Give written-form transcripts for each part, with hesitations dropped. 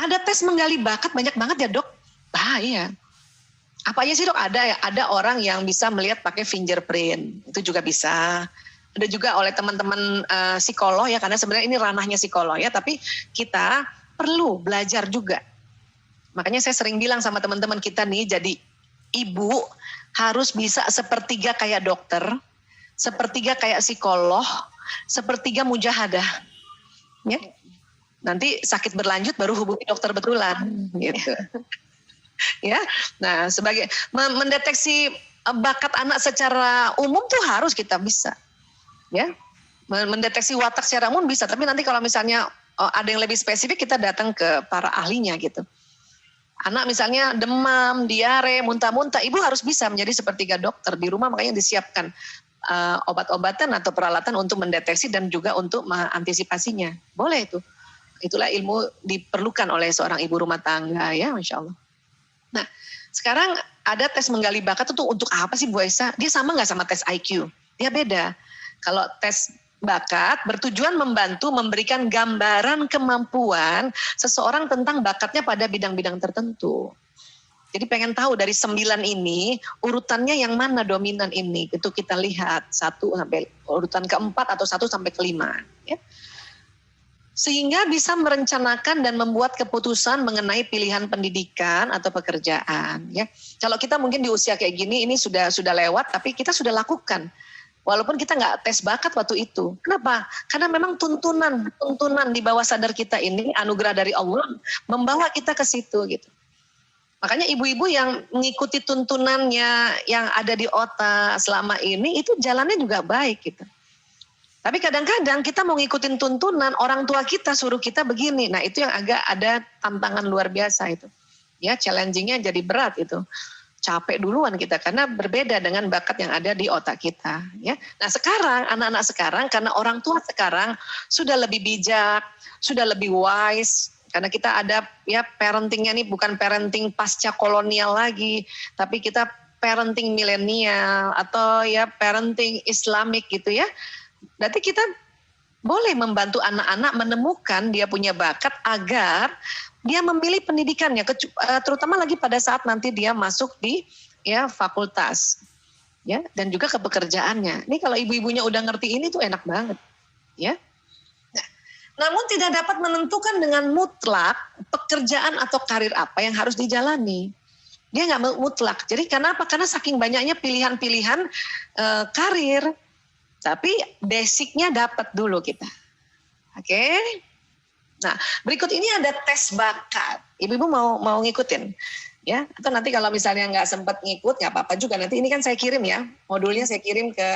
Ada tes menggali bakat banyak banget ya dok. Iya. Apa aja sih dok? Ada orang yang bisa melihat pakai fingerprint, itu juga bisa. Ada juga oleh teman-teman psikolog ya, karena sebenarnya ini ranahnya psikolog ya, tapi kita perlu belajar juga. Makanya saya sering bilang sama teman-teman kita nih, jadi ibu harus bisa sepertiga kayak dokter, sepertiga kayak psikolog, sepertiga mujahadah. Ya. Nanti sakit berlanjut baru hubungi dokter betulan gitu. Ya. Nah, sebagai mendeteksi bakat anak secara umum tuh harus kita bisa. Ya. Mendeteksi watak secara umum bisa, tapi nanti kalau misalnya ada yang lebih spesifik kita datang ke para ahlinya gitu. Anak misalnya demam, diare, muntah-muntah, ibu harus bisa menjadi sepertiga dokter di rumah, makanya disiapkan obat-obatan atau peralatan untuk mendeteksi dan juga untuk mengantisipasinya. Boleh itu. Itulah ilmu diperlukan oleh seorang ibu rumah tangga ya, Masya Allah. Nah, sekarang ada tes menggali bakat itu untuk apa sih Bu Aisyah? Dia sama nggak sama tes IQ? Dia beda. Kalau tes bakat bertujuan membantu memberikan gambaran kemampuan seseorang tentang bakatnya pada bidang-bidang tertentu. Jadi pengen tahu dari 9 ini urutannya yang mana dominan ini, itu kita lihat 1 sampai urutan keempat atau 1 sampai ke-5 ya. Sehingga bisa merencanakan dan membuat keputusan mengenai pilihan pendidikan atau pekerjaan ya. Kalau kita mungkin di usia kayak gini ini sudah lewat, tapi kita sudah lakukan. Walaupun kita nggak tes bakat waktu itu. Kenapa? Karena memang tuntunan di bawah sadar kita ini, anugerah dari Allah, membawa kita ke situ gitu. Makanya ibu-ibu yang mengikuti tuntunannya yang ada di otak selama ini, itu jalannya juga baik gitu. Tapi kadang-kadang kita mau ngikutin tuntunan, orang tua kita suruh kita begini. Nah itu yang agak ada tantangan luar biasa itu. Ya, challenging-nya jadi berat itu. Capek duluan kita karena berbeda dengan bakat yang ada di otak kita ya. Nah sekarang anak-anak sekarang karena orang tua sekarang sudah lebih bijak, sudah lebih wise karena kita ada ya parentingnya nih bukan parenting pasca kolonial lagi, tapi kita parenting milenial atau ya parenting Islamik gitu ya. Berarti kita boleh membantu anak-anak menemukan dia punya bakat agar dia memilih pendidikannya, terutama lagi pada saat nanti dia masuk di ya fakultas, ya dan juga ke pekerjaannya. Ini kalau ibu-ibunya udah ngerti ini tuh enak banget, ya. Nah, namun tidak dapat menentukan dengan mutlak pekerjaan atau karir apa yang harus dijalani. Dia nggak mutlak. Jadi kenapa? Karena saking banyaknya pilihan-pilihan karir, tapi basicnya dapat dulu kita, oke? Nah, berikut ini ada tes bakat. Ibu-ibu mau ngikutin, ya? Atau nanti kalau misalnya nggak sempat ngikut, nggak apa-apa juga. Nanti ini kan saya kirim ya, modulnya saya kirim ke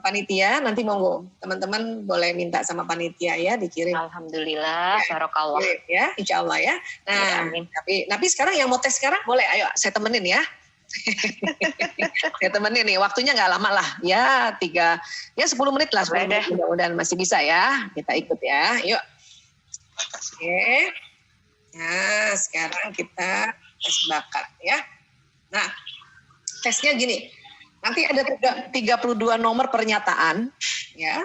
panitia. Nanti monggo teman-teman boleh minta sama panitia ya dikirim. Alhamdulillah, barokallah. Ya, insya Allah ya. Nah, tapi sekarang yang mau tes sekarang boleh, ayo saya temenin ya. Saya temenin nih, waktunya nggak lama lah, ya 10 menit lah, 10 menit mudah-mudahan masih bisa ya. Kita ikut ya, yuk. Oke, nah sekarang kita tes bakat ya. Nah tesnya gini, nanti ada 32 nomor pernyataan ya.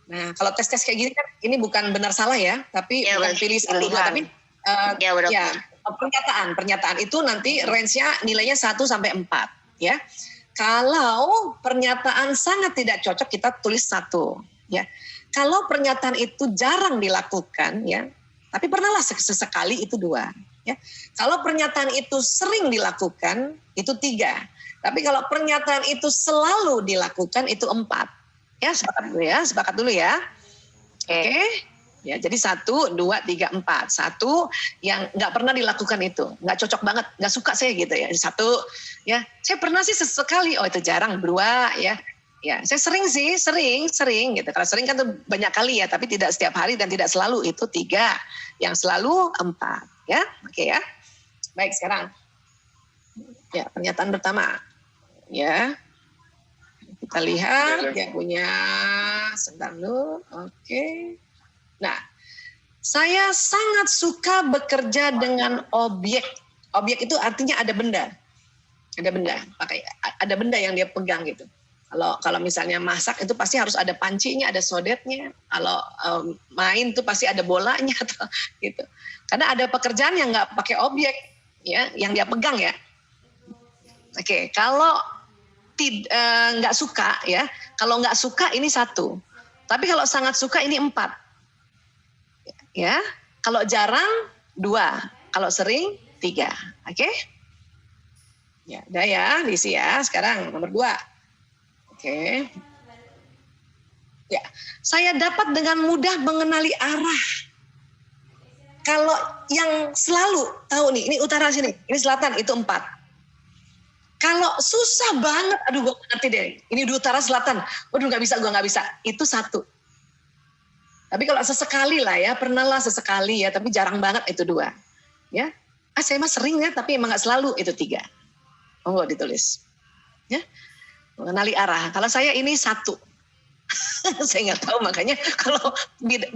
Nah kalau tes kayak gini kan ini bukan benar salah ya, tapi ya, bukan pilih satu dua, tapi ya pernyataan itu nanti range-nya nilainya 1 sampai 4 ya. Kalau pernyataan sangat tidak cocok kita tulis 1 ya. Kalau pernyataan itu jarang dilakukan ya, tapi pernahlah sesekali itu 2 ya. Kalau pernyataan itu sering dilakukan itu 3. Tapi kalau pernyataan itu selalu dilakukan itu 4. Ya, sepakat dulu ya. Oke. Ya, jadi 1, 2, 3, 4. 1 yang nggak pernah dilakukan itu, nggak cocok banget, nggak suka saya gitu ya. 1 ya, saya pernah sih sesekali, oh itu jarang. 2 ya. Ya, saya sering gitu. Kalau sering kan tuh banyak kali ya, tapi tidak setiap hari dan tidak selalu. Itu 3, yang selalu 4. Ya, oke ya. Baik, sekarang. Ya, pernyataan pertama. Ya, kita lihat dia punya. Sebentar dulu. Oke. Nah, saya sangat suka bekerja dengan objek. Objek itu artinya ada benda. Ada benda yang dia pegang gitu. Kalau misalnya masak itu pasti harus ada pancinya, ada sodetnya. Kalau main tuh pasti ada bolanya atau gitu. Karena ada pekerjaan yang nggak pakai objek, ya, yang dia pegang ya. Oke, kalau nggak suka ya, kalau nggak suka ini 1. Tapi kalau sangat suka ini 4. Ya, kalau jarang 2, kalau sering 3. Oke? Ya, udah ya, diisi ya. Sekarang nomor 2. Oke. Ya, saya dapat dengan mudah mengenali arah. Kalau yang selalu tahu nih, ini utara sini, ini selatan, itu 4. Kalau susah banget, aduh gue ngerti deh, ini di utara selatan, waduh gue nggak bisa, itu 1. Tapi kalau sesekali lah ya, pernah lah sesekali ya, tapi jarang banget itu 2. Ya, saya mah sering ya, tapi emang nggak selalu, itu 3. Monggo ditulis. Ya. Mengenali arah. Kalau saya ini 1. Saya nggak tahu, makanya kalau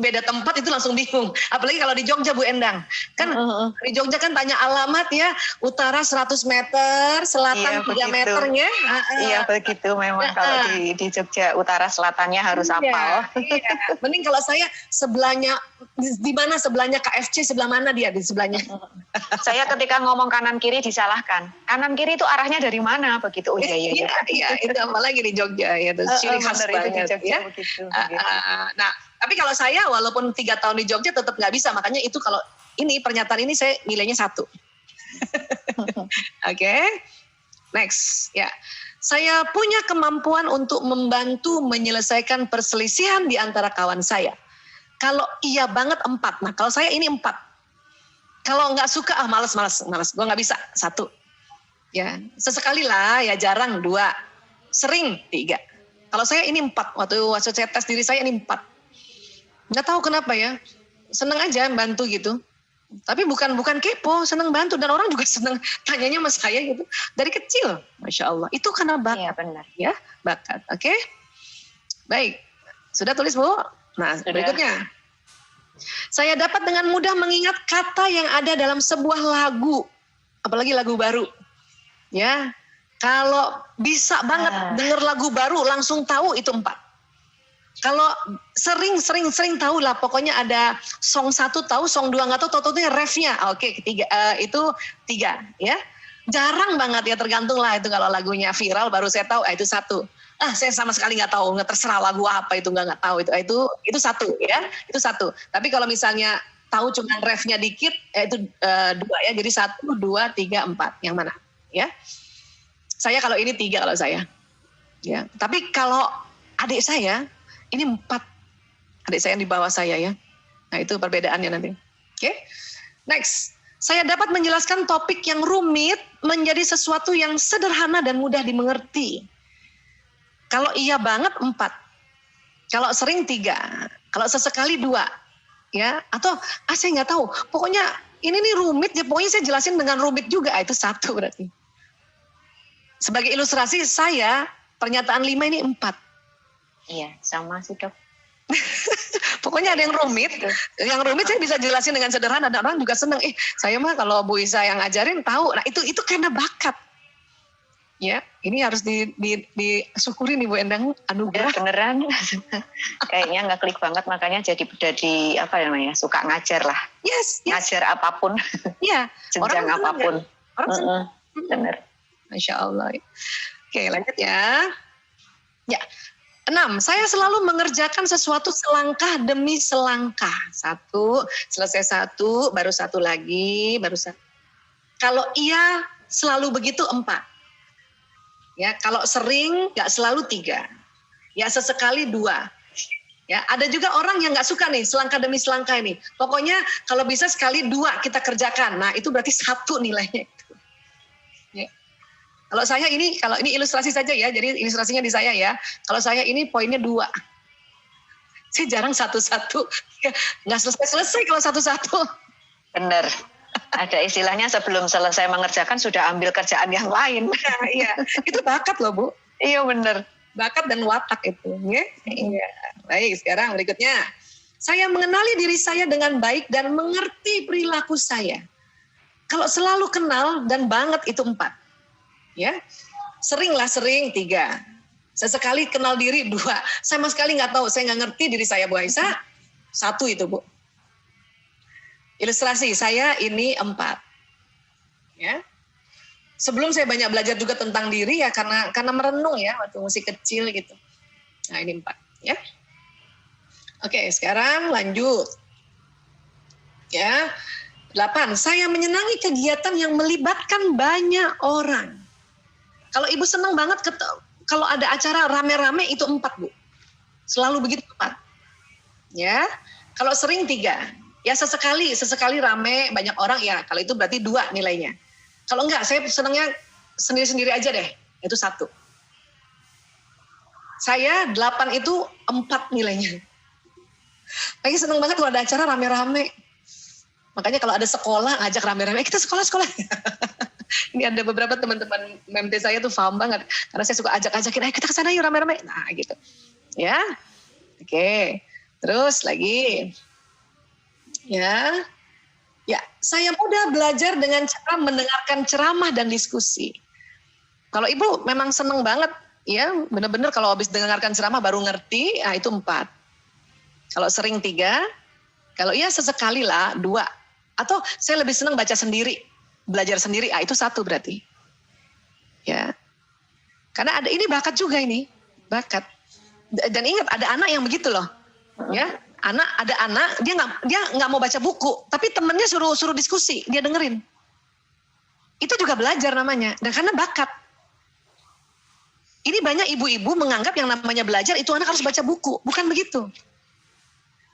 beda tempat itu langsung bingung. Apalagi kalau di Jogja, Bu Endang. Kan di Jogja kan tanya alamat ya, utara 100 meter, selatan 3 meternya. Iya begitu memang kalau di Jogja utara selatannya harus hafal. Iya. Mending kalau saya sebelahnya, di mana sebelahnya KFC, sebelah mana dia di sebelahnya. Saya ketika ngomong kanan kiri disalahkan. Kanan kiri itu arahnya dari mana begitu? Oh iya. Iya, itu apalagi di Jogja ya, itu ciri khas banget. Ya. Nah, tapi kalau saya walaupun 3 tahun di Jogja tetap nggak bisa, makanya itu kalau ini pernyataan ini saya nilainya 1. Oke. Next, ya. Saya punya kemampuan untuk membantu menyelesaikan perselisihan di antara kawan saya. Kalau iya banget 4. Nah, kalau saya ini 4. Kalau nggak suka, malas. Gue nggak bisa, 1. Ya, sesekali lah, ya jarang 2. Sering 3. Kalau saya ini 4, waktu saya tes diri saya ini 4. Nggak tahu kenapa ya, seneng aja bantu gitu. Tapi bukan kepo, seneng bantu. Dan orang juga seneng tanyanya sama saya gitu. Dari kecil, Masya Allah. Itu karena bakat. Iya benar. Ya, bakat. Oke. Baik, sudah tulis Bu? Nah, sudah. Berikutnya. Saya dapat dengan mudah mengingat kata yang ada dalam sebuah lagu. Apalagi lagu baru. Ya. Kalau bisa banget denger lagu baru langsung tahu itu 4. Kalau sering tahu lah, pokoknya ada song 1 tahu, song 2 nggak tahu, tahu-tahu refnya. Oke, ketiga itu 3 ya. Jarang banget ya, tergantung lah itu kalau lagunya viral baru saya tahu itu 1. Saya sama sekali nggak tahu, nggak terserah lagu apa itu nggak tahu itu 1 ya, itu 1. Tapi kalau misalnya tahu cuma refnya dikit, itu 2 ya. Jadi 1, 2, 3, 4 yang mana ya? Saya kalau ini 3 kalau saya. Ya. Tapi kalau adik saya, ini 4. Adik saya yang di bawah saya ya. Nah itu perbedaannya nanti. Oke. Next. Saya dapat menjelaskan topik yang rumit menjadi sesuatu yang sederhana dan mudah dimengerti. Kalau iya banget 4. Kalau sering 3. Kalau sesekali 2. Ya. Atau saya nggak tahu. Pokoknya ini nih rumit ya. Pokoknya saya jelasin dengan rumit juga. Itu 1 berarti. Sebagai ilustrasi saya, pernyataan 5 ini 4. Iya, sama sih Dok. Pokoknya ada yang rumit. Yang rumit saya bisa jelasin dengan sederhana. Dan orang juga senang. Saya mah kalau Bu Isa yang ngajarin tahu. Nah itu karena bakat. Ya, ini harus disyukuri nih Bu Endang, anugerah. Beneran. Kayaknya nggak klik banget, makanya jadi apa namanya, suka ngajar lah. Yes. Ngajar apapun. Iya. Jenjang apapun. Orang senang. Bener. Masya Allah. Oke, lanjut ya. Ya, 6. Saya selalu mengerjakan sesuatu selangkah demi selangkah. 1, selesai 1, baru 1 lagi, baru 1. Kalau iya selalu begitu 4. Ya, kalau sering nggak selalu 3. Ya, sesekali 2. Ya, ada juga orang yang nggak suka nih selangkah demi selangkah ini. Pokoknya kalau bisa sekali 2 kita kerjakan. Nah, itu berarti 1 nilainya. Ya. Kalau ini ilustrasi saja ya, jadi ilustrasinya di saya ya. Kalau saya ini poinnya 2. Saya jarang 1-1. Nggak selesai kalau 1-1. Bener. Ada istilahnya sebelum selesai mengerjakan sudah ambil kerjaan yang lain. Iya, itu bakat loh Bu. Iya bener. Bakat dan watak itu. Ya? Iya. Baik, sekarang berikutnya. Saya mengenali diri saya dengan baik dan mengerti perilaku saya. Kalau selalu kenal dan banget itu 4. Ya, sering 3. Sesekali kenal diri 2. Sama sekali nggak tahu, saya nggak ngerti diri saya Bu Aisyah. 1 itu Bu. Ilustrasi saya ini 4. Ya. Sebelum saya banyak belajar juga tentang diri ya karena merenung ya waktu masih kecil gitu. Nah ini 4 ya. Oke sekarang lanjut. Ya. 8. Saya menyenangi kegiatan yang melibatkan banyak orang. Kalau ibu senang banget kalau ada acara rame-rame itu 4 Bu. Selalu begitu 4. Ya. Kalau sering 3. Ya sesekali rame banyak orang ya kalau itu berarti 2 nilainya. Kalau enggak saya senangnya sendiri-sendiri aja deh. Itu 1. Saya 8 itu 4 nilainya. Lagi senang banget kalau ada acara rame-rame. Makanya kalau ada sekolah ngajak rame-rame, kita sekolah-sekolah. Ini ada beberapa teman-teman MT saya tuh paham banget. Karena saya suka ajak-ajakin, ayo kita ke sana yuk rame-rame. Nah gitu. Ya. Oke. Terus lagi. Ya. Ya, saya mudah belajar dengan cara mendengarkan ceramah dan diskusi. Kalau ibu memang seneng banget, ya benar-benar kalau habis dengarkan ceramah baru ngerti, nah itu 4. Kalau sering 3, kalau ya sesekali lah 2. Atau saya lebih senang baca sendiri, belajar sendiri, itu 1 berarti. Ya. Karena ini bakat juga ini, bakat. Dan ingat ada anak yang begitu loh. Ya, ada anak dia nggak mau baca buku, tapi temennya suruh diskusi, dia dengerin. Itu juga belajar namanya, dan karena bakat. Ini banyak ibu-ibu menganggap yang namanya belajar itu anak harus baca buku, bukan begitu.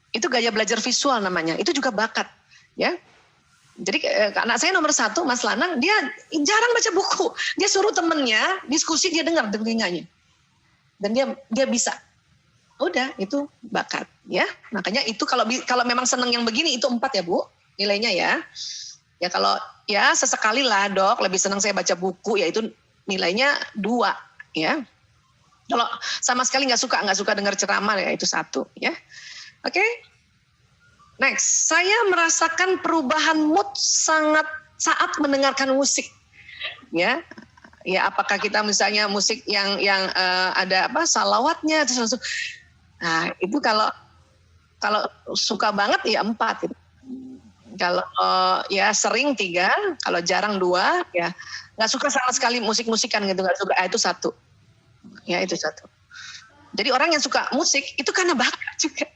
Itu gaya belajar visual namanya, itu juga bakat, ya. Jadi anak saya nomor 1, Mas Lanang, dia jarang baca buku. Dia suruh temennya diskusi, dia dengar telinganya. Dan dia bisa. Udah, itu bakat. Ya, makanya itu kalau memang seneng yang begini, itu 4 ya Bu, nilainya ya. Ya kalau ya sesekali lah Dok, lebih senang saya baca buku, ya itu nilainya 2 ya. Kalau sama sekali nggak suka dengar ceramah ya itu 1 ya. Oke. Next, saya merasakan perubahan mood saat mendengarkan musik. Ya, apakah kita misalnya musik yang ada salawatnya terus langsung. Nah, itu kalau suka banget ya 4 gitu. Kalau ya sering 3, kalau jarang 2, ya nggak suka sama sekali musik-musikan gitu, nggak suka. Itu 1. Ya itu 1. Jadi orang yang suka musik itu karena bakat juga.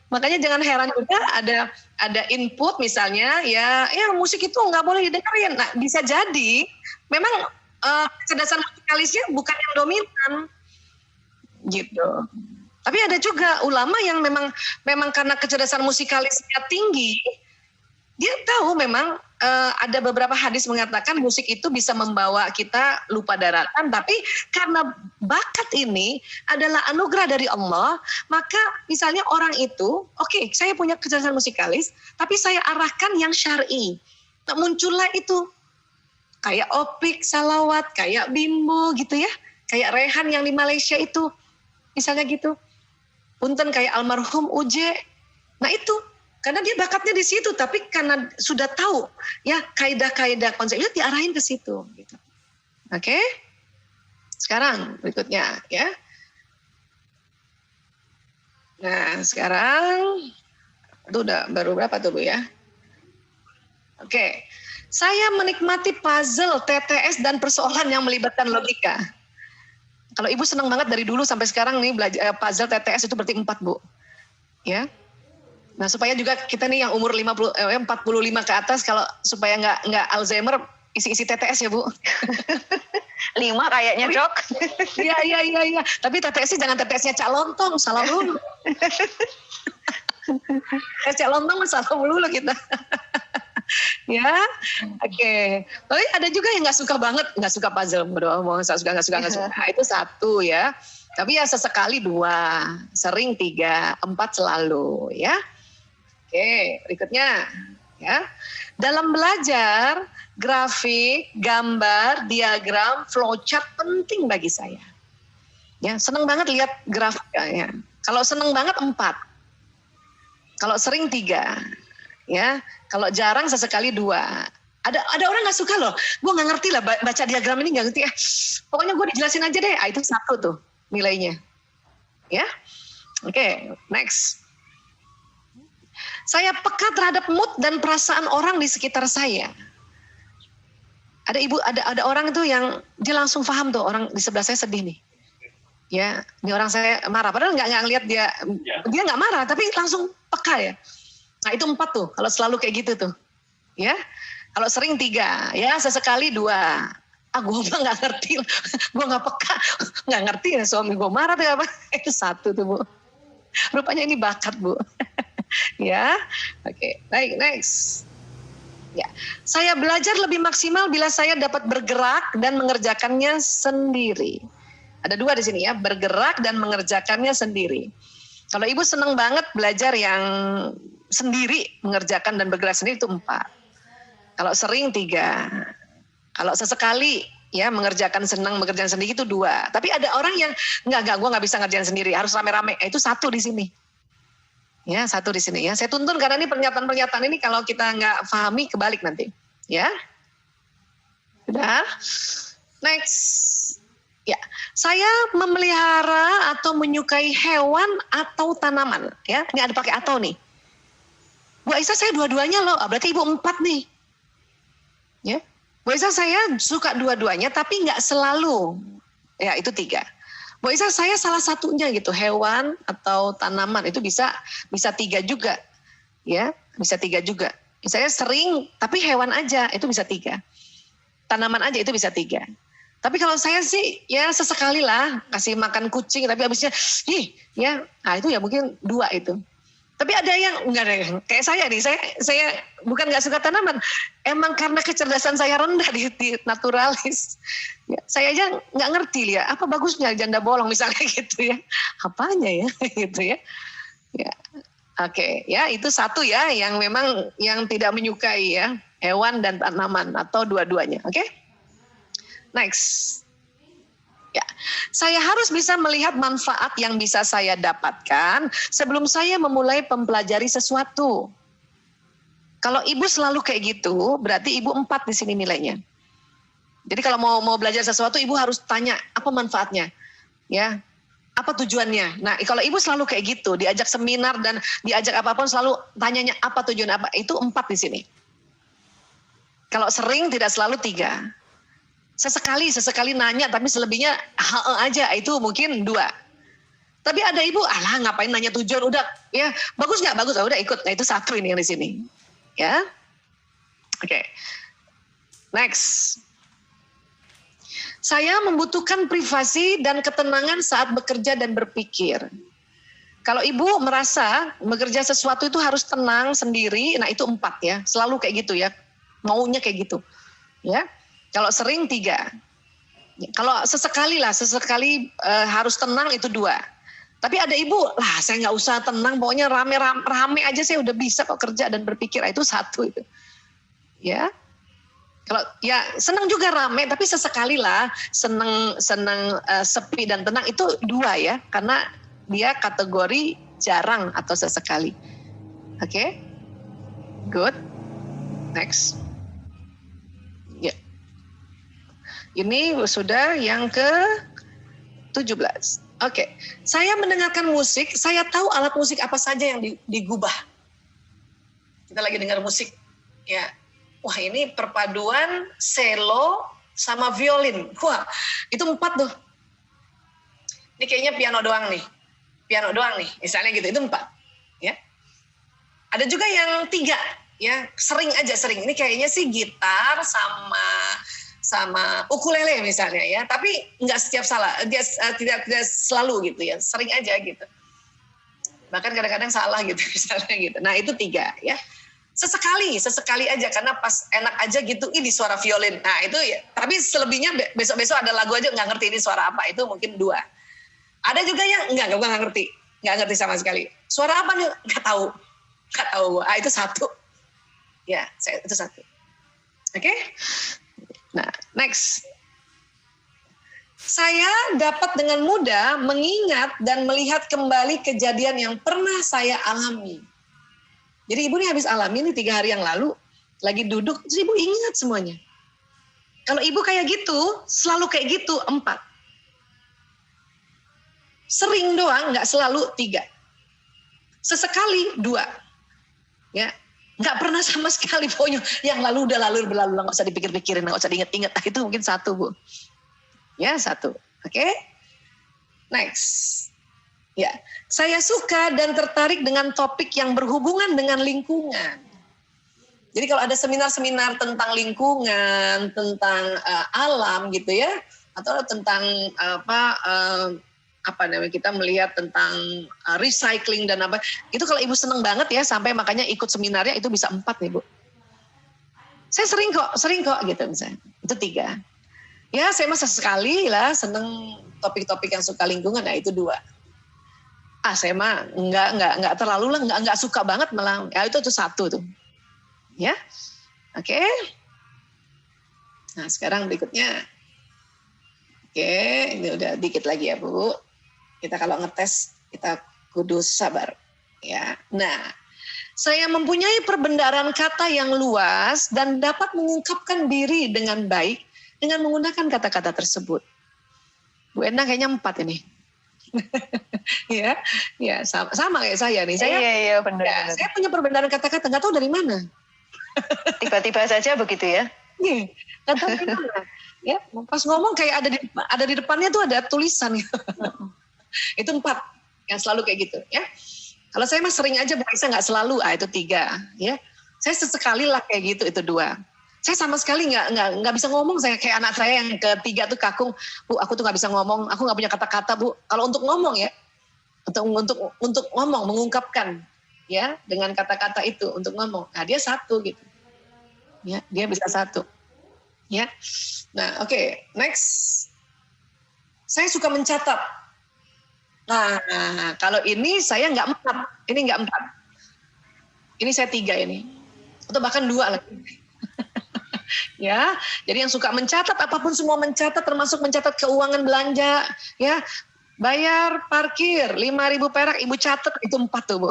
Makanya jangan heran juga ada input misalnya ya musik itu nggak boleh didengerin. Nah bisa jadi memang kecerdasan musikalisnya bukan yang dominan gitu. Tapi ada juga ulama yang memang karena kecerdasan musikalisnya tinggi, dia tahu memang ada beberapa hadis mengatakan musik itu bisa membawa kita lupa daratan, tapi karena bakat ini adalah anugerah dari Allah, maka misalnya orang itu, oke, saya punya kecerdasan musikalis, tapi saya arahkan yang syar'i. Nah, muncullah itu kayak Opik, Salawat, kayak Bimbo gitu ya, kayak Rehan yang di Malaysia itu, misalnya gitu. Punten kayak almarhum Uje. Nah itu karena dia bakatnya di situ, tapi karena sudah tahu ya kaidah-kaidah konsepnya diarahin ke situ gitu. Oke? Sekarang berikutnya ya. Nah, sekarang itu udah baru berapa tuh Bu ya? Oke. Saya menikmati puzzle, TTS dan persoalan yang melibatkan logika. Kalau Ibu senang banget dari dulu sampai sekarang nih belajar puzzle TTS itu berarti 4 Bu. Ya. Nah, supaya juga kita nih yang umur 45 ke atas kalau supaya nggak Alzheimer isi-isi TTS ya Bu. 5 kayaknya Dok. Iya. Tapi TTS-nya jangan TTS-nya Cak Lontong, salah dulu. Cak Lontong salah dulu kita. Ya, oke. Tapi ada juga yang nggak suka puzzle, nggak suka. Nah, itu 1 ya. Tapi ya sesekali 2, sering 3, 4 selalu ya. Oke, berikutnya ya. Dalam belajar, grafik, gambar, diagram, flowchart penting bagi saya. Ya, seneng banget lihat grafiknya. Kalau seneng banget 4. Kalau sering 3. Ya, kalau jarang sesekali 2. Ada orang nggak suka loh. Gue nggak ngerti lah baca diagram ini nggak ngerti ya. Pokoknya gue dijelasin aja deh. Itu 1 tuh. nilainya. Ya, oke, next. Saya peka terhadap mood dan perasaan orang di sekitar saya. Ada orang itu yang dia langsung paham tuh orang di sebelah saya sedih nih. Ya, ini orang saya marah. Padahal nggak ngelihat dia nggak marah, tapi langsung peka ya. Nah itu 4 tuh, kalau selalu kayak gitu tuh. Ya, kalau sering 3, ya sesekali 2. Gue mah nggak ngerti, gue nggak peka, nggak ngerti ya suami gue marah tuh apa. Itu 1 tuh Bu. Rupanya ini bakat Bu. Ya, oke, baik, next. Ya, saya belajar lebih maksimal bila saya dapat bergerak dan mengerjakannya sendiri. Ada 2 di sini ya, bergerak dan mengerjakannya sendiri. Kalau ibu senang banget belajar yang sendiri, mengerjakan dan bergerak sendiri itu 4. Kalau sering 3. Kalau sesekali ya mengerjakan mengerjakan sendiri itu 2. Tapi ada orang yang enggak, gue nggak bisa ngerjain sendiri, harus rame-rame. Itu 1 di sini. Ya, 1 di sini ya. Saya tuntun karena ini pernyataan-pernyataan ini kalau kita nggak pahami kebalik nanti. Ya, sudah. Next. Ya, saya memelihara atau menyukai hewan atau tanaman. Ya, ini ada pakai atau nih. Bu Aisyah saya dua-duanya loh. Berarti ibu 4 nih. Ya, Bu Aisyah saya suka dua-duanya, tapi nggak selalu. Ya, itu 3. Bu Aisyah saya salah satunya gitu, hewan atau tanaman itu bisa 3 juga, ya bisa 3 juga. Misalnya sering, tapi hewan aja itu bisa 3, tanaman aja itu bisa 3. Tapi kalau saya sih ya sesekali lah kasih makan kucing, tapi habisnya, ya, nah itu ya mungkin 2 itu. Tapi ada yang enggak ada, kayak saya nih, saya bukan nggak suka tanaman, emang karena kecerdasan saya rendah di naturalis. Ya, saya aja nggak ngerti ya, apa bagusnya janda bolong misalnya gitu ya, apanya ya gitu ya. Ya, oke, ya itu 1 ya yang memang yang tidak menyukai ya hewan dan tanaman atau dua-duanya. Oke, next. Ya, saya harus bisa melihat manfaat yang bisa saya dapatkan sebelum saya memulai mempelajari sesuatu. Kalau ibu selalu kayak gitu, berarti ibu 4 di sini nilainya. Jadi kalau mau belajar sesuatu, ibu harus tanya apa manfaatnya, ya, apa tujuannya. Nah, kalau ibu selalu kayak gitu, diajak seminar dan diajak apapun selalu tanyanya apa tujuan apa, itu 4 di sini. Kalau sering tidak selalu 3. Sesekali nanya, tapi selebihnya aja, itu mungkin 2. Tapi ada ibu, alah ngapain nanya tujuan, udah ya bagus nggak bagus, udah ikut. Nah itu 1 ini yang di sini, ya. Oke, next. Saya membutuhkan privasi dan ketenangan saat bekerja dan berpikir. Kalau ibu merasa bekerja sesuatu itu harus tenang sendiri, nah itu 4 ya, selalu kayak gitu ya, maunya kayak gitu, ya. Kalau sering 3. Kalau sesekali harus tenang itu 2. Tapi ada ibu, saya nggak usah tenang, pokoknya rame aja saya udah bisa kok kerja dan berpikir. Itu 1 itu. Ya. Kalau ya senang juga rame, tapi sesekali lah senang sepi dan tenang itu 2 ya, karena dia kategori jarang atau sesekali. Oke. Good. Next. Ya. Ini sudah yang ke-17. Oke, saya mendengarkan musik, saya tahu alat musik apa saja yang digubah. Kita lagi dengar musik, ya. Wah ini perpaduan cello sama violin. Wah itu 4 tuh. Ini kayaknya piano doang nih, misalnya gitu, itu 4. Ya. Ada juga yang 3, ya sering. Ini kayaknya sih gitar sama ukulele misalnya ya, tapi nggak setiap salah, dia tidak selalu gitu ya, sering aja gitu. Bahkan kadang-kadang salah gitu misalnya gitu. Nah itu 3 ya. Sesekali aja karena pas enak aja gitu, ini suara violin. Nah itu ya, tapi selebihnya besok-besok ada lagu aja nggak ngerti ini suara apa, itu mungkin 2. Ada juga yang nggak ngerti sama sekali. Suara apa nih? Nggak tahu. Itu 1. Ya, itu 1. Oke. Nah, next. Saya dapat dengan mudah mengingat dan melihat kembali kejadian yang pernah saya alami. Jadi ibu nih habis alami nih 3 hari yang lalu, lagi duduk, terus ibu ingat semuanya. Kalau ibu kayak gitu, selalu kayak gitu, 4. Sering doang, nggak selalu 3. Sesekali 2. Ya, nggak pernah sama sekali pokoknya. Yang lalu udah berlalu, nggak usah dipikir-pikirin, nggak usah diinget-inget. Nah, itu mungkin 1, Bu. Ya, 1. Oke. Next. Ya, saya suka dan tertarik dengan topik yang berhubungan dengan lingkungan. Jadi kalau ada seminar-seminar tentang lingkungan, tentang alam gitu ya, atau tentang apa namanya, kita melihat tentang recycling dan apa, itu kalau Ibu seneng banget ya, sampai makanya ikut seminarnya itu bisa 4 nih Bu. Saya sering kok gitu misalnya. Itu 3. Ya saya masa sekali lah seneng topik-topik yang suka lingkungan, nah itu 2. Saya mah nggak terlalu lah, nggak suka banget malah, ya itu 1 tuh. Ya, oke. Nah sekarang berikutnya, oke, ini udah dikit lagi ya Bu. Kita kalau ngetes kita kudu sabar. Ya, nah saya mempunyai perbendaharaan kata yang luas dan dapat mengungkapkan diri dengan baik dengan menggunakan kata-kata tersebut. Bu Ena kayaknya 4 ini. ya sama kayak saya nih. Iya benar. Saya punya perbendaharaan kata-kata, nggak tahu dari mana. Tiba-tiba saja begitu ya? Iya, nggak tahu dari mana. Ya, pas ngomong kayak ada di depannya tuh ada tulisan. Itu 4 yang selalu kayak gitu. Ya, kalau saya mah sering aja, bisa nggak selalu. Itu 3. Ya, saya sesekali lah kayak gitu. Itu 2. Saya sama sekali nggak bisa ngomong. Saya kayak anak saya yang ketiga tuh kakung, Bu, aku tuh nggak bisa ngomong. Aku nggak punya kata-kata Bu. Kalau untuk ngomong ya, untuk ngomong, mengungkapkan. Ya, dengan kata-kata itu untuk ngomong. Nah, dia 1 gitu. Ya, dia bisa 1. Ya. Nah, oke, next. Saya suka mencatat. Nah, kalau ini saya nggak 4. Ini nggak 4. Ini saya 3 ini. Atau bahkan 2 lagi. Ya, jadi yang suka mencatat, apapun semua mencatat, termasuk mencatat keuangan belanja. Ya, bayar parkir 5.000 perak, Ibu catat, itu 4 tuh Bu.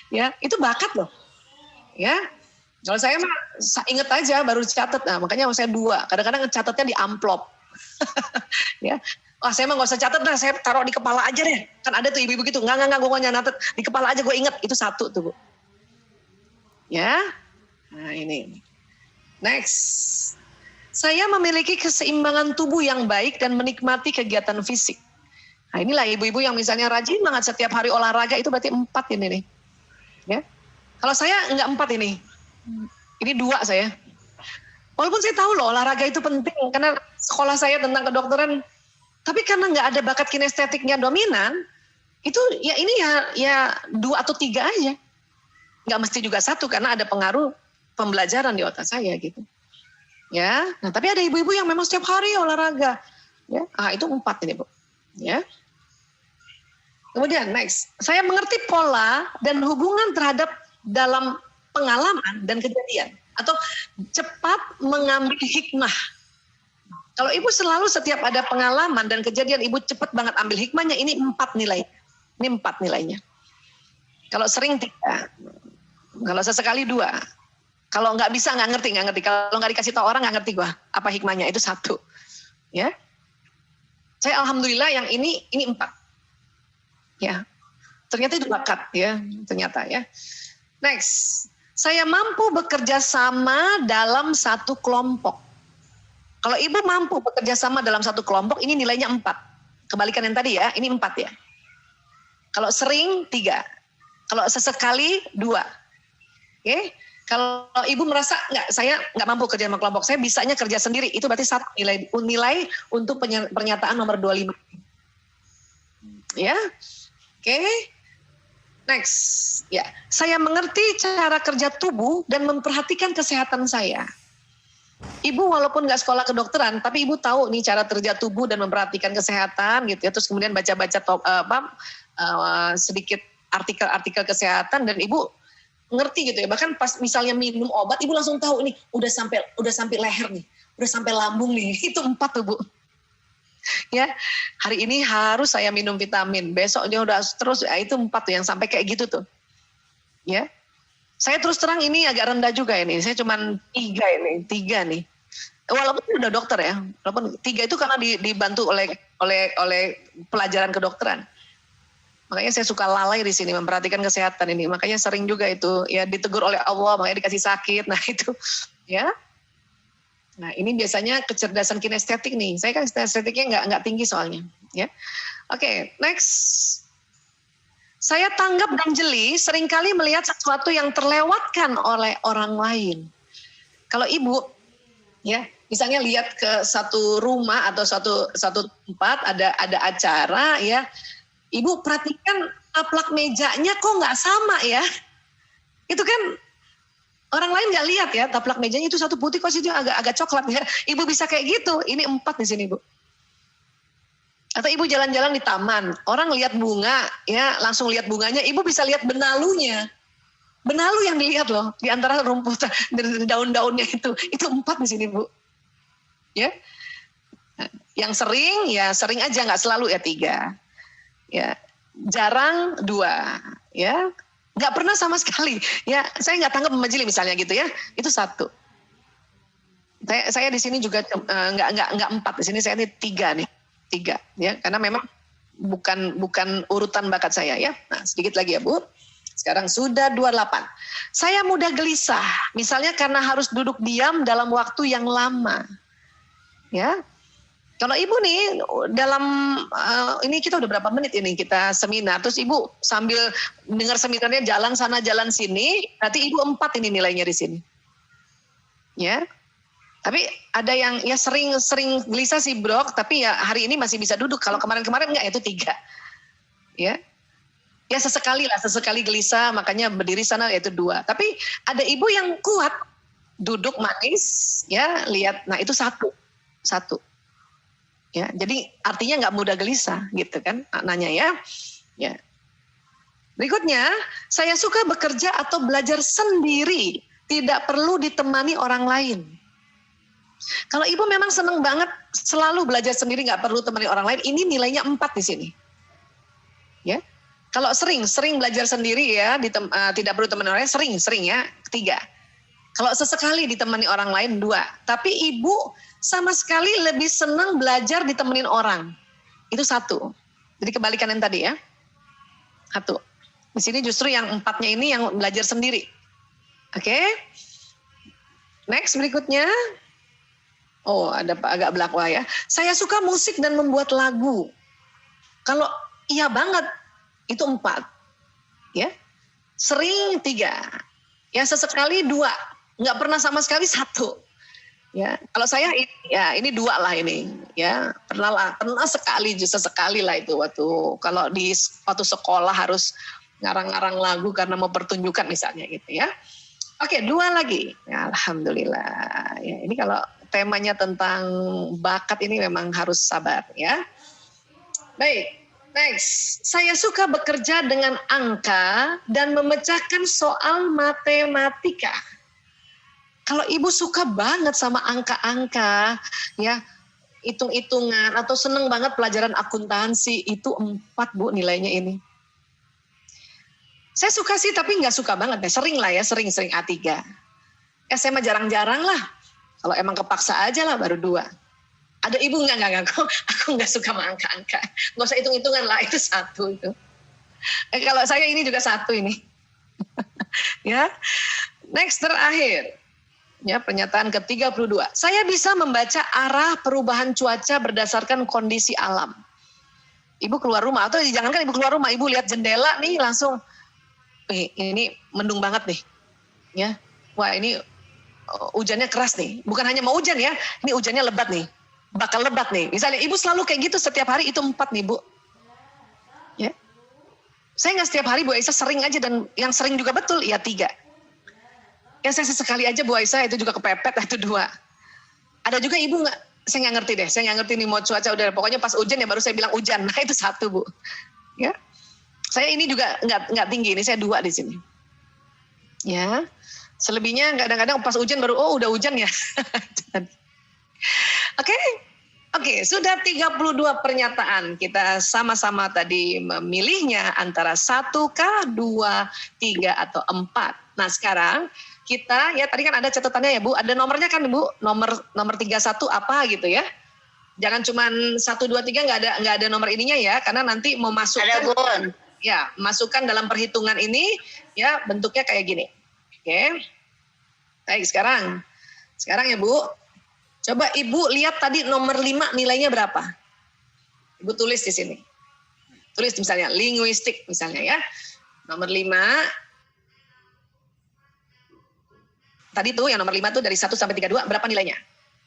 Ya, itu bakat loh. Ya, kalau saya mah inget aja baru catat. Nah, makanya saya 2. Kadang-kadang catatnya di amplop. Ya, saya mah nggak usah catat dah, saya taruh di kepala aja deh. Kan ada tuh ibu-ibu gitu, nggak gue nggak nyatet, di kepala aja gue inget. Itu 1 tuh Bu. Ya, nah ini. Next. Saya memiliki keseimbangan tubuh yang baik dan menikmati kegiatan fisik. Nah inilah ibu-ibu yang misalnya rajin banget setiap hari olahraga, itu berarti 4 ini nih. Ya. Kalau saya enggak 4 ini. Ini 2 saya. Walaupun saya tahu loh olahraga itu penting karena sekolah saya tentang kedokteran, tapi karena enggak ada bakat kinestetiknya dominan, itu ya ini ya 2 atau 3 aja. Enggak mesti juga 1 karena ada pengaruh pembelajaran di otak saya gitu. Ya. Nah, tapi ada ibu-ibu yang memang setiap hari olahraga. Ya. Itu 4 ini, Bu. Ya. Kemudian next, saya mengerti pola dan hubungan terhadap dalam pengalaman dan kejadian, atau cepat mengambil hikmah. Kalau Ibu selalu setiap ada pengalaman dan kejadian Ibu cepat banget ambil hikmahnya, ini 4 nilai. Ini 4 nilainya. Kalau sering 3, kalau sesekali 2. Kalau nggak bisa nggak ngerti. Kalau nggak dikasih tahu orang nggak ngerti gua apa hikmahnya, itu 1. Ya. Saya alhamdulillah yang ini 4. Ya, ternyata itu bakat ya, ternyata ya. Next, saya mampu bekerja sama dalam satu kelompok. Kalau Ibu mampu bekerja sama dalam satu kelompok, ini nilainya 4. Kebalikan yang tadi ya, ini 4 ya. Kalau sering 3, kalau sesekali 2. Oke, kalau Ibu merasa saya nggak mampu kerja sama kelompok, saya bisanya kerja sendiri, itu berarti 1 nilai untuk pernyataan nomor 25. Ya. Oke, next. Ya, saya mengerti cara kerja tubuh dan memperhatikan kesehatan saya. Ibu walaupun nggak sekolah kedokteran, tapi Ibu tahu nih cara kerja tubuh dan memperhatikan kesehatan gitu ya. Terus kemudian baca-baca sedikit artikel-artikel kesehatan dan Ibu ngerti gitu ya. Bahkan pas misalnya minum obat, Ibu langsung tahu ini udah sampai leher nih, udah sampai lambung nih. Itu 4 tuh Bu. Ya, hari ini harus saya minum vitamin, besoknya udah terus, itu 4 tuh yang sampai kayak gitu tuh. Ya, saya terus terang ini agak rendah juga ini, saya cuman 3 nih. Walaupun udah dokter ya, walaupun 3 itu karena dibantu oleh oleh pelajaran kedokteran. Makanya saya suka lalai di sini memperhatikan kesehatan ini. Makanya sering juga itu ya ditegur oleh Allah, makanya dikasih sakit. Nah itu ya. Nah ini biasanya kecerdasan kinestetik nih. Saya kan kinestetiknya nggak tinggi soalnya. Ya. Oke, next. Saya tanggap dan jeli seringkali melihat sesuatu yang terlewatkan oleh orang lain. Kalau ibu, ya misalnya lihat ke satu rumah atau satu tempat ada acara ya. Ibu perhatikan taplak mejanya kok nggak sama ya. Itu kan orang lain nggak lihat ya, taplak mejanya itu satu putih kok situ agak coklat ya. Ibu bisa kayak gitu, ini 4 di sini Bu. Atau ibu jalan-jalan di taman, orang lihat bunga ya langsung lihat bunganya, ibu bisa lihat benalunya. Benalu yang dilihat loh, di antara rumput, daun-daunnya itu 4 di sini Bu. Ya, yang sering ya sering aja, nggak selalu ya 3. Ya, jarang 2, ya, nggak pernah sama sekali, ya, saya nggak tanggap memajili misalnya gitu ya, itu 1. Saya di sini juga nggak 4, di sini saya ini 3 nih, 3, ya, karena memang bukan urutan bakat saya ya. Nah, sedikit lagi ya Bu. Sekarang sudah 28. Saya mudah gelisah, misalnya karena harus duduk diam dalam waktu yang lama, ya. Kalau ibu nih dalam ini kita udah berapa menit ini kita seminar, terus ibu sambil dengar seminarnya jalan sana jalan sini, berarti ibu 4 ini nilainya di sini, ya. Tapi ada yang ya sering gelisah sih Brok, tapi ya hari ini masih bisa duduk. Kalau kemarin enggak, itu 3, ya. Ya sesekali gelisah, makanya berdiri sana yaitu 2. Tapi ada ibu yang kuat, duduk manis, ya lihat, nah itu 1. Ya, jadi artinya nggak mudah gelisah gitu kan nanya ya. Ya. Berikutnya, saya suka bekerja atau belajar sendiri, tidak perlu ditemani orang lain. Kalau ibu memang seneng banget selalu belajar sendiri, nggak perlu temani orang lain, ini nilainya 4 di sini. Ya. Kalau sering belajar sendiri ya, tidak perlu temani orang lain, sering ya 3. Kalau sesekali ditemani orang lain 2. Tapi ibu sama sekali lebih senang belajar ditemenin orang. Itu 1. Jadi kebalikan yang tadi ya. 1. Di sini justru yang 4-nya ini yang belajar sendiri. Oke. Next berikutnya. Oh, ada agak belakang ya. Saya suka musik dan membuat lagu. Kalau iya banget, itu 4. Ya. Sering 3. Ya sesekali 2. Nggak pernah sama sekali 1. Ya, kalau saya ini 2 lah ini, ya pernah sekali, justru sekali lah itu waktu sekolah harus ngarang-ngarang lagu karena mau pertunjukan misalnya gitu ya. Oke, 2 lagi, ya, alhamdulillah. Ya, ini kalau temanya tentang bakat ini memang harus sabar ya. Baik, next. Saya suka bekerja dengan angka dan memecahkan soal matematika. Kalau ibu suka banget sama angka-angka, ya hitung-hitungan atau seneng banget pelajaran akuntansi, itu 4 Bu nilainya ini. Saya suka sih tapi nggak suka banget, sering lah ya, sering A3. SMA jarang-jarang lah, kalau emang kepaksa aja lah baru 2. Ada ibu nggak, aku nggak suka sama angka-angka, nggak usah hitung-hitungan lah, itu 1 itu. Kalau saya ini juga 1 ini. Ya, next terakhir. Ya, pernyataan ke-32. Saya bisa membaca arah perubahan cuaca berdasarkan kondisi alam. Ibu keluar rumah, atau jangankan ibu keluar rumah, ibu lihat jendela nih langsung, ini mendung banget nih. Ya, wah ini hujannya keras nih. Bukan hanya mau hujan ya, ini hujannya lebat nih. Bakal lebat nih. Misalnya ibu selalu kayak gitu setiap hari, itu 4 nih Bu. Ya. Saya nggak setiap hari Bu Aisyah, sering aja, dan yang sering juga betul, ya 3. Ya saya sesekali aja Bu Aisyah, itu juga kepepet, itu 2. Ada juga ibu saya nggak ngerti deh, saya nggak ngerti nih mau cuaca udah, pokoknya pas hujan ya baru saya bilang hujan, nah itu 1 Bu. Ya, saya ini juga nggak tinggi, ini saya 2 di sini. Ya, selebihnya kadang-kadang pas hujan baru udah hujan ya. Oke, sudah 32 pernyataan, kita sama-sama tadi memilihnya antara 1kah, 2, 3 atau 4. Nah sekarang kita ya tadi kan ada catatannya ya Bu, ada nomornya kan Bu, nomor 31 apa gitu ya. Jangan cuman 1, 2, 3 nggak ada nomor ininya ya, karena nanti mau masukkan. Ada Bun. Ya, masukkan dalam perhitungan ini ya bentuknya kayak gini. Oke. Baik, sekarang ya Bu. Coba Ibu lihat tadi nomor 5 nilainya berapa? Ibu tulis di sini. Tulis misalnya linguistik misalnya ya. Nomor 5. Tadi tuh yang nomor 5 tuh dari 1 sampai 32 berapa nilainya?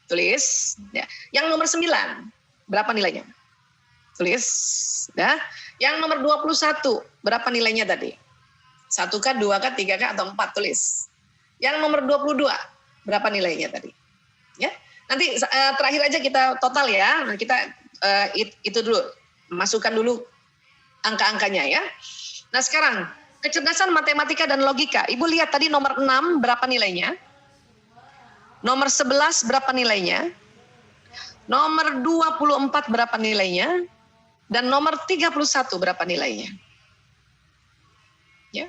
Tulis. Ya. Yang nomor 9 berapa nilainya? Tulis. Ya. Yang nomor 21 berapa nilainya tadi? 1K, 2K, 3K atau 4 tulis. Yang nomor 22 berapa nilainya tadi? Ya. Nanti terakhir aja kita total ya. Nah, kita itu dulu. Masukkan dulu angka-angkanya ya. Nah, sekarang kecerdasan matematika dan logika. Ibu lihat tadi nomor 6 berapa nilainya? Nomor 11 berapa nilainya? Nomor 24 berapa nilainya? Dan nomor 31 berapa nilainya? Ya.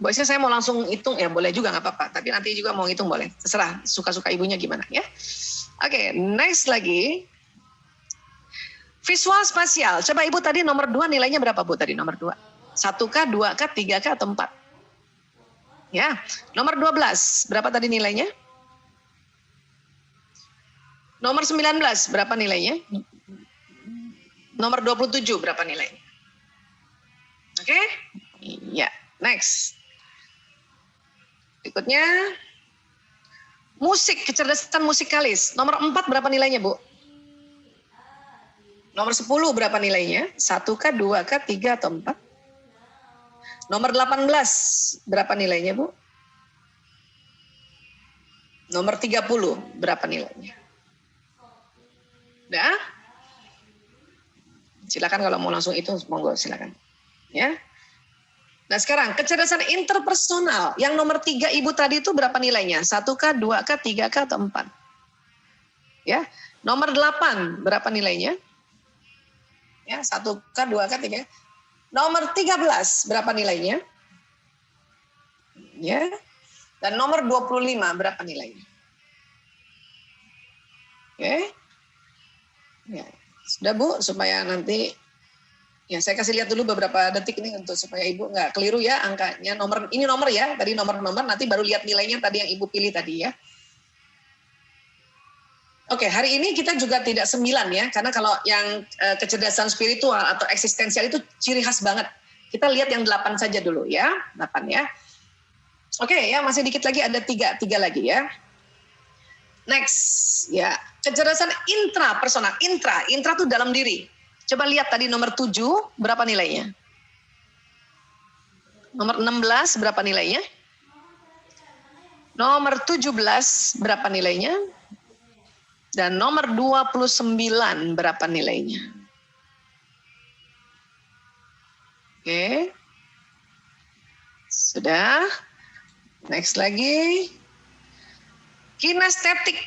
Biasanya saya mau langsung hitung, ya boleh juga nggak apa-apa. Tapi nanti juga mau hitung boleh. Terserah, suka-suka ibunya gimana ya. Oke, next lagi. Visual spasial. Coba Ibu tadi nomor 2 nilainya berapa Bu tadi nomor 2? 1K, 2K, 3K atau 4? Ya, nomor 12 berapa tadi nilainya? Nomor 19 berapa nilainya? Nomor 27 berapa nilainya? Oke? Iya, next. Berikutnya musik, kecerdasan musikalis. Nomor 4 berapa nilainya, Bu? Nomor 10 berapa nilainya? 1K, 2K, 3 atau 4? Nomor 18 berapa nilainya, Bu? Nomor 30 berapa nilainya? Udah? Silakan kalau mau langsung itu, monggo silakan. Ya. Nah sekarang kecerdasan interpersonal. Yang nomor 3 Ibu tadi itu berapa nilainya? 1K, 2K, 3K atau 4? Ya. Nomor 8 berapa nilainya? Ya, 1K, 2K, 3K. Nomor 13 berapa nilainya? Ya. Dan nomor 25 berapa nilainya? Oke. Ya. Sudah Bu, supaya nanti ya saya kasih lihat dulu beberapa detik ini untuk supaya Ibu nggak keliru ya angkanya. Ini nomor ya, tadi nomor nanti baru lihat nilainya tadi yang Ibu pilih tadi ya. Oke, hari ini kita juga tidak 9 ya, karena kalau yang kecerdasan spiritual atau eksistensial itu ciri khas banget. Kita lihat yang 8 saja dulu ya, 8 ya. Oke ya, masih dikit lagi ada 3 lagi ya. Next, ya kecerdasan intrapersonal. Intra itu dalam diri. Coba lihat tadi nomor 7 berapa nilainya? Nomor 16 berapa nilainya? Nomor 17 berapa nilainya? Dan nomor 29 berapa nilainya? Oke. Sudah. Next lagi. Kinestetik.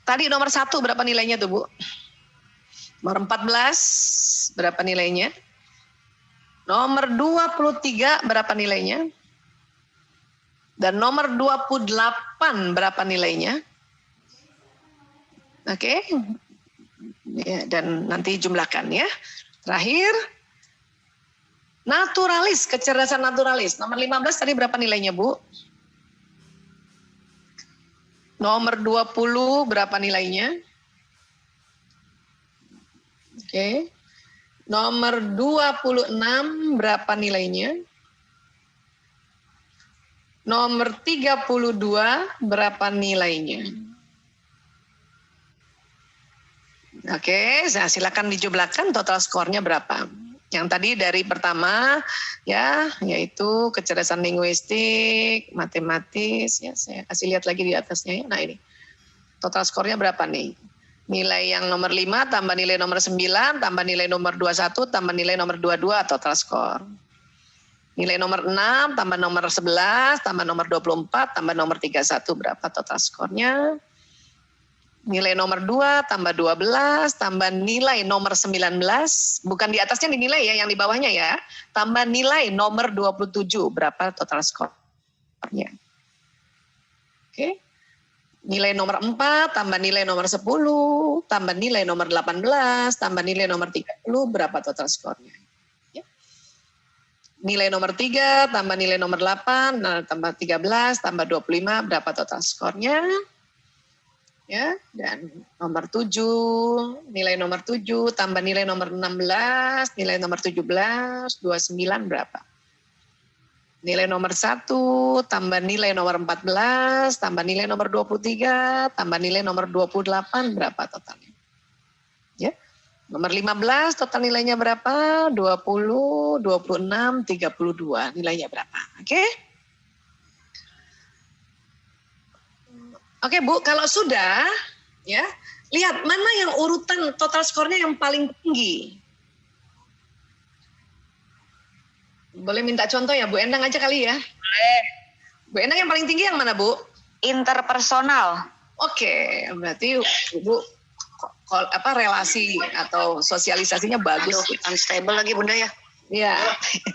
Tadi nomor 1 berapa nilainya tuh Bu? Nomor 14 berapa nilainya? Nomor 23 berapa nilainya? Dan nomor 28 berapa nilainya? Oke. Ya, dan nanti jumlahkan ya. Terakhir. Naturalis, kecerdasan naturalis. Nomor 15 tadi berapa nilainya Bu? Nomor 20 berapa nilainya? Oke. Nomor 26 berapa nilainya? Nomor 32 berapa nilainya? Oke, nah silakan dijumlahkan total skornya berapa. Yang tadi dari pertama ya, yaitu kecerdasan linguistik, matematis, ya saya kasih lihat lagi di atasnya ya. Nah ini, total skornya berapa nih? Nilai yang nomor 5 tambah nilai nomor 9, tambah nilai nomor 21, tambah nilai nomor 22, total skor. Nilai nomor 6, tambah nomor 11, tambah nomor 24, tambah nomor 31, berapa total skornya? Nilai nomor 2 tambah 12 tambah nilai nomor 19, bukan di atasnya dinilai ya, yang di bawahnya ya, tambah nilai nomor 27, berapa total skornya. Oke. Nilai nomor 4 tambah nilai nomor 10 tambah nilai nomor 18 tambah nilai nomor 30 berapa total skornya? Ya. Nilai nomor 3 tambah nilai nomor 8 tambah 13 tambah 25 berapa total skornya? Ya, dan nomor 7, nilai nomor 7 tambah nilai nomor 16, nilai nomor 17, 29 berapa? Nilai nomor 1 tambah nilai nomor 14 tambah nilai nomor 23 tambah nilai nomor 28 berapa totalnya? Ya. Nomor 15 total nilainya berapa? 20, 26, 32 nilainya berapa? Oke? Oke Bu, kalau sudah ya, lihat mana yang urutan total skornya yang paling tinggi. Boleh minta contoh ya, Bu Endang aja kali ya? Boleh. Bu Endang yang paling tinggi yang mana, Bu? Interpersonal. Oke, berarti Bu relasi atau sosialisasinya bagus. Unstable lagi Bunda ya? Iya.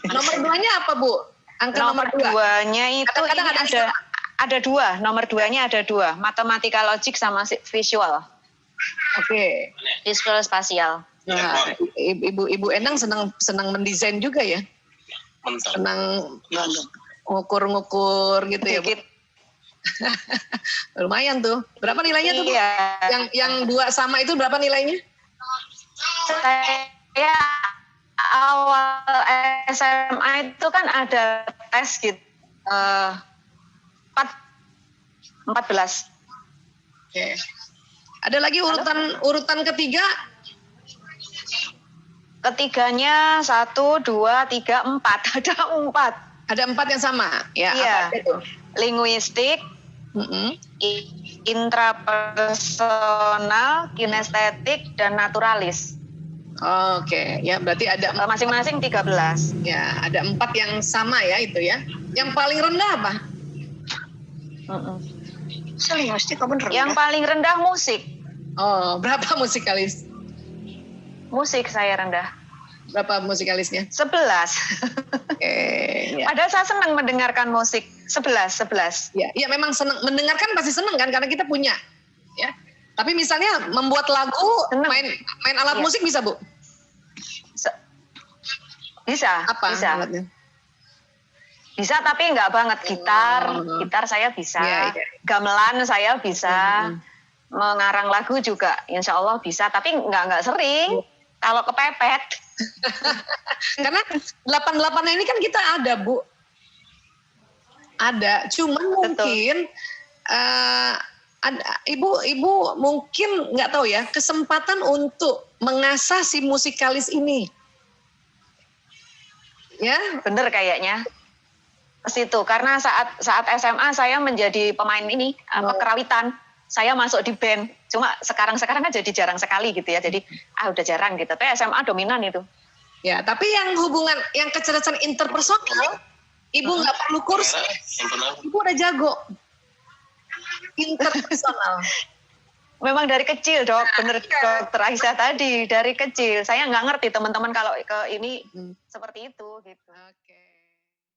Nomor 2-nya apa, Bu? Angka nomor 2. Nomor 2-nya itu Kadang-kadang ada 2. Nomor 2-nya ada 2. Matematika logik sama visual. Oke. Visual spasial. Nah, Ibu Endang senang mendesain juga ya? Senang ngukur-ngukur gitu ya, Bu? Lumayan tuh. Berapa nilainya tuh, Bu? Iya. Yang 2 sama itu berapa nilainya? Saya awal SMA itu kan ada tes gitu. 14. Oke. Ada lagi urutan ketiga? Ketiganya 1, 2, 3, 4. Ada 4. Ada 4 yang sama, ya? Iya. Apa itu? Linguistik, intrapersonal, kinestetik, dan naturalis. Oke, ya berarti ada masing-masing 13. Ya, ada 4 yang sama ya itu ya. Yang paling rendah apa? Linguistik apa rendah? Yang paling rendah musik. Oh, berapa musikalis? Musik saya rendah. Berapa musikalisnya? 11. Oke. Ya. Padahal saya senang mendengarkan musik. 11. Ya, memang senang mendengarkan, pasti senang kan karena kita punya. Ya. Tapi misalnya membuat lagu, main alat musik bisa, Bu? Bisa. Apa bisa. alatnya? Bisa tapi nggak banget. Gitar saya bisa. Ya. Gamelan saya bisa. Mengarang lagu juga insya Allah bisa, tapi nggak sering. Kalau kepepet. Karena 88 ini kan kita ada, Bu. Ada, cuman mungkin ibu mungkin nggak tahu ya, kesempatan untuk mengasah si musikalis ini. Ya, bener kayaknya. Ke situ karena saat SMA saya menjadi pemain ini kerawitan. Saya masuk di band, cuma sekarang kan jadi jarang sekali gitu ya. Jadi udah jarang gitu. Tapi SMA dominan itu. Ya, tapi yang hubungan, yang kecerdasan interpersonal, ibu nggak perlu kursus. Ibu udah jago. Interpersonal. Memang dari kecil, Dok. Bener Dokter Aisyah tadi, dari kecil. Saya nggak ngerti teman-teman kalau ke ini seperti itu gitu. Oke.